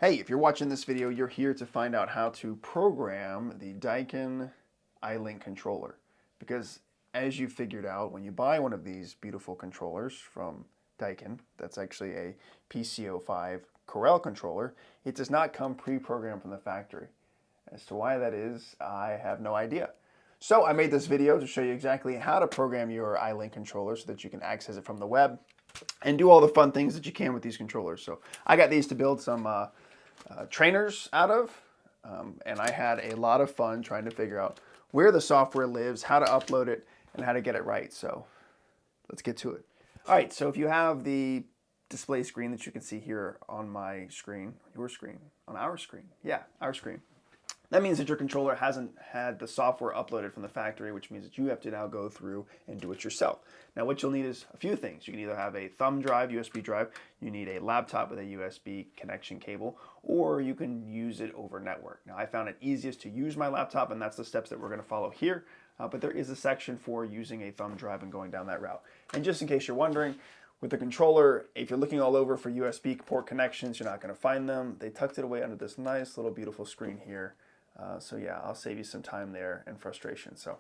Hey, if you're watching this video, you're here to find out how to program the Daikin ILINQ controller. Because as you figured out, when you buy one of these beautiful controllers from Daikin, that's actually a PC05 Corel controller, it does not come pre-programmed from the factory. As to why that is, I have no idea. So I made this video to show you exactly how to program your iLink controller so that you can access it from the web and do all the fun things that you can with these controllers. So I got these to build some trainers out of, and I had a lot of fun trying to figure out where the software lives, how to upload it, and how to get it right. So let's get to it. All right, so if you have the display screen that you can see here on my screen, your screen, on our screen, yeah, our screen, that means that your controller hasn't had the software uploaded from the factory, which means that you have to now go through and do it yourself. Now what you'll need is a few things. You can either have a thumb drive, USB drive, you need a laptop with a USB connection cable, or you can use it over network. Now I found it easiest to use my laptop, and that's the steps that we're going to follow here, but there is a section for using a thumb drive and going down that route. And just in case you're wondering, with the controller, if you're looking all over for USB port connections, you're not going to find them. They tucked it away under this nice little beautiful screen here. So yeah, I'll save you some time there and frustration. So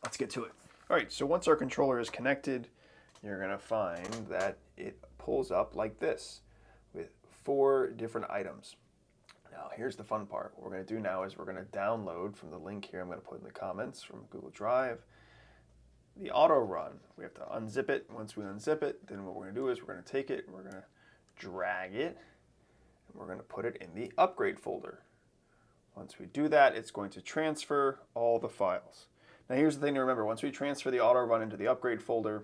let's get to it. All right, so once our controller is connected, you're going to find that it pulls up like this with 4 different items. Now here's the fun part. What we're going to do now is we're going to download from the link here I'm going to put in the comments from Google Drive the auto run. We have to unzip it. Once we unzip it, then what we're going to do is we're going to take it, we're going to drag it, and we're going to put it in the upgrade folder. Once we do that, it's going to transfer all the files. Now here's the thing to remember. Once we transfer the auto run into the upgrade folder,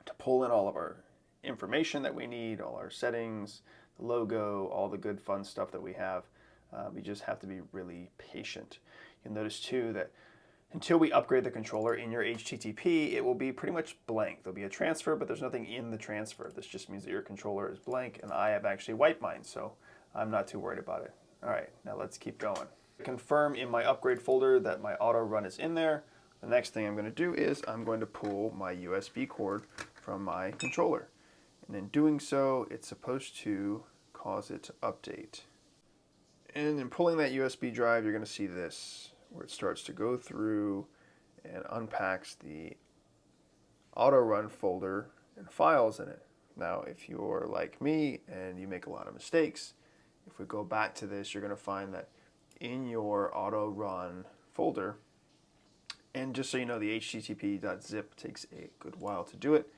to pull in all of our information that we need, all our settings, the logo, all the good fun stuff that we have, we just have to be really patient. You'll notice too that until we upgrade the controller in your HTTP, it will be pretty much blank. There'll be a transfer, but there's nothing in the transfer. This just means that your controller is blank, and I have actually wiped mine, so I'm not too worried about it. All right, now let's keep going. Confirm in my upgrade folder that my auto run is in there. The next thing I'm going to do is I'm going to pull my USB cord from my controller. And in doing so, it's supposed to cause it to update. And in pulling that USB drive, you're going to see this, where it starts to go through and unpacks the auto run folder and files in it. Now, if you're like me and you make a lot of mistakes, if we go back to this, you're going to find that in your auto run folder, and just so you know, the http.zip takes a good while to do it,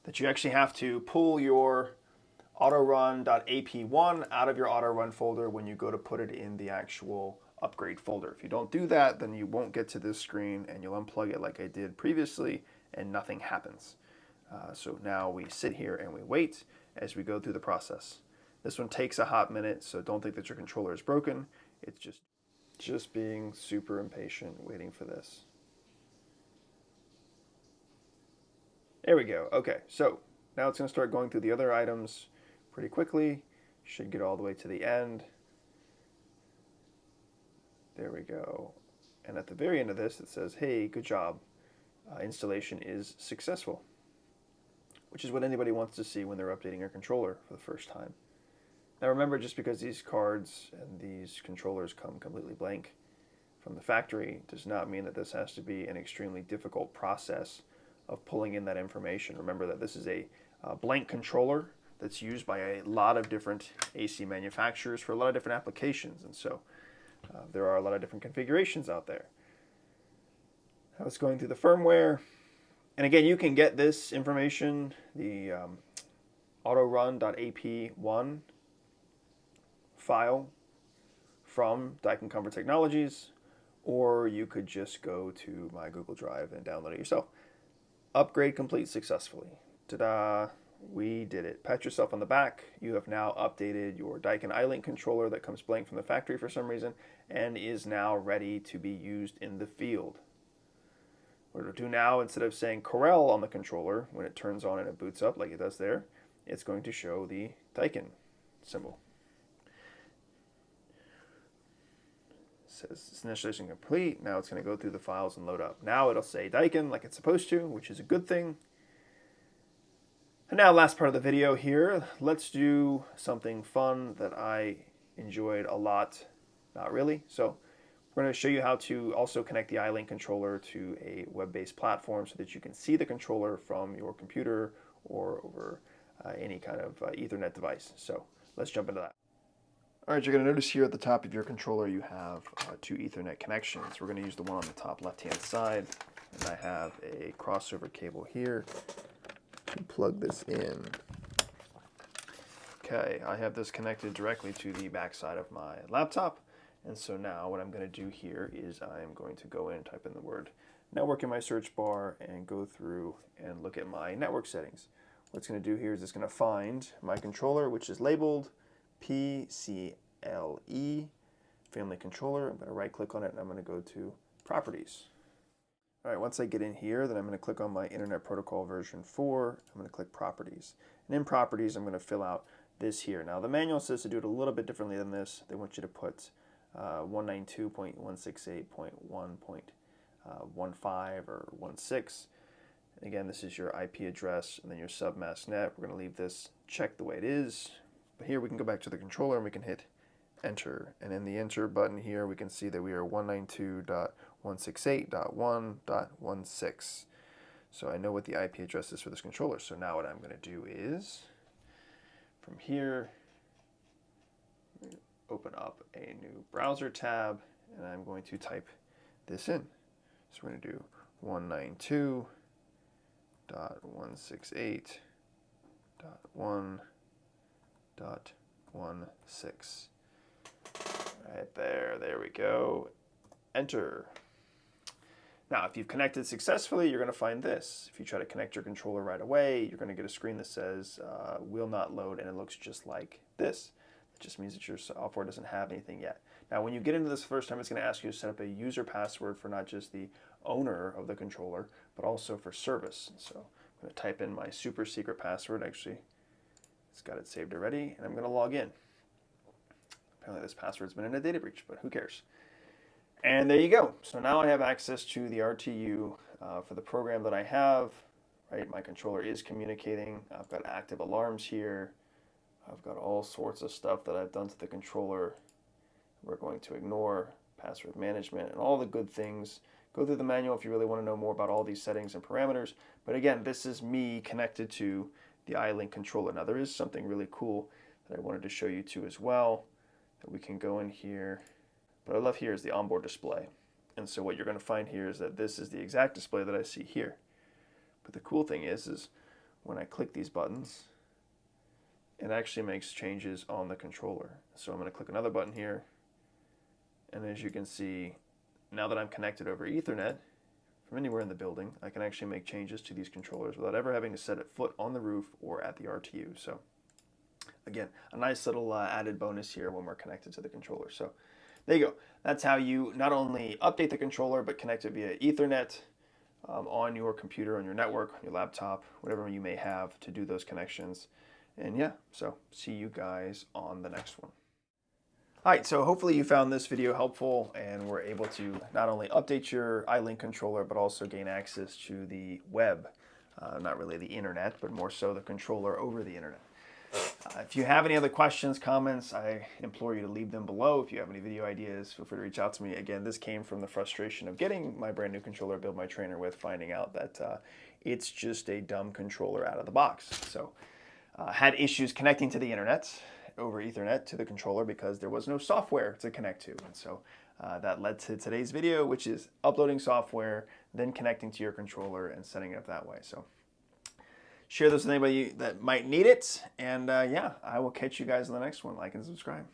that you actually have to pull your autorun.ap1 out of your auto run folder when you go to put it in the actual upgrade folder. If you don't do that, then you won't get to this screen, and you'll unplug it like I did previously, and nothing happens. So now we sit here and we wait as we go through the process. This one takes a hot minute, so don't think that your controller is broken. It's just being super impatient, waiting for this. There we go. Okay, so now it's going to start going through the other items pretty quickly. Should get all the way to the end. There we go. And at the very end of this, it says, hey, good job. Installation is successful, which is what anybody wants to see when they're updating your controller for the first time. Now remember, just because these cards and these controllers come completely blank from the factory does not mean that this has to be an extremely difficult process of pulling in that information. Remember that this is a blank controller that's used by a lot of different AC manufacturers for a lot of different applications, and so there are a lot of different configurations out there. Now it's going through the firmware, and again, you can get this information, the autorun.ap1 file from Daikin Comfort Technologies, or you could just go to my Google Drive and download it yourself. Upgrade complete successfully. Ta-da! We did it. Pat yourself on the back. You have now updated your Daikin ILINQ controller that comes blank from the factory for some reason and is now ready to be used in the field. What it'll do now, instead of saying Corel on the controller, when it turns on and it boots up like it does there, it's going to show the Daikin symbol. Says installation complete. Now it's going to go through the files and load up. Now it'll say Daikin like it's supposed to, which is a good thing. And now, last part of the video here, let's do something fun that I enjoyed a lot. Not really. So we're going to show you how to also connect the iLink controller to a web-based platform so that you can see the controller from your computer or over any kind of Ethernet device. So let's jump into that. All right, you're going to notice here at the top of your controller you have two Ethernet connections. We're going to use the one on the top left-hand side, and I have a crossover cable here to plug this in. Okay, I have this connected directly to the back side of my laptop, and so now what I'm going to do here is I'm going to go in and type in the word network in my search bar and go through and look at my network settings. What it's going to do here is it's going to find my controller, which is labeled PCLE, family controller. I'm going to right click on it and I'm going to go to properties. All right, once I get in here, then I'm going to click on my Internet Protocol version 4. I'm going to click properties. And in properties, I'm going to fill out this here. Now the manual says to do it a little bit differently than this. They want you to put 192.168.1.15 or 16. Again, this is your IP address and then your submask net. We're going to leave this checked the way it is. But here we can go back to the controller and we can hit enter. And in the enter button here, we can see that we are 192.168.1.16. So I know what the IP address is for this controller. So now what I'm going to do is, from here, open up a new browser tab, and I'm going to type this in. So we're going to do 192.168.1.16. Right there we go. Enter. Now, if you've connected successfully, you're going to find this. If you try to connect your controller right away, you're going to get a screen that says will not load, and it looks just like this. It just means that your software doesn't have anything yet. Now, when you get into this the first time, it's going to ask you to set up a user password for not just the owner of the controller, but also for service. So I'm going to type in my super secret password. Actually, it's got it saved already, and I'm going to log in. Apparently this password's been in a data breach, but who cares? And there you go. So now I have access to the RTU for the program that I have. Right, my controller is communicating. I've got active alarms here. I've got all sorts of stuff that I've done to the controller. We're going to ignore password management and all the good things. Go through the manual if you really want to know more about all these settings and parameters. But again, this is me connected to the iLink controller. Now there is something really cool that I wanted to show you too as well. That we can go in here. What I love here is the onboard display. And so what you're going to find here is that this is the exact display that I see here. But the cool thing is when I click these buttons, it actually makes changes on the controller. So I'm going to click another button here. And as you can see, now that I'm connected over Ethernet from anywhere in the building, I can actually make changes to these controllers without ever having to set a foot on the roof or at the RTU. So again, a nice little added bonus here when we're connected to the controller. So there you go. That's how you not only update the controller, but connect it via Ethernet on your computer, on your network, on your laptop, whatever you may have to do those connections. And yeah, so see you guys on the next one. All right, so hopefully you found this video helpful and were able to not only update your iLink controller, but also gain access to the web. Not really the internet, but more so the controller over the internet. If you have any other questions, comments, I implore you to leave them below. If you have any video ideas, feel free to reach out to me. Again, this came from the frustration of getting my brand new controller, Build My Trainer with, finding out that it's just a dumb controller out of the box. So had issues connecting to the internet over Ethernet to the controller because there was no software to connect to. And so that led to today's video, which is uploading software, then connecting to your controller and setting it up that way. So share this with anybody that might need it. And yeah, I will catch you guys in the next one. Like and subscribe.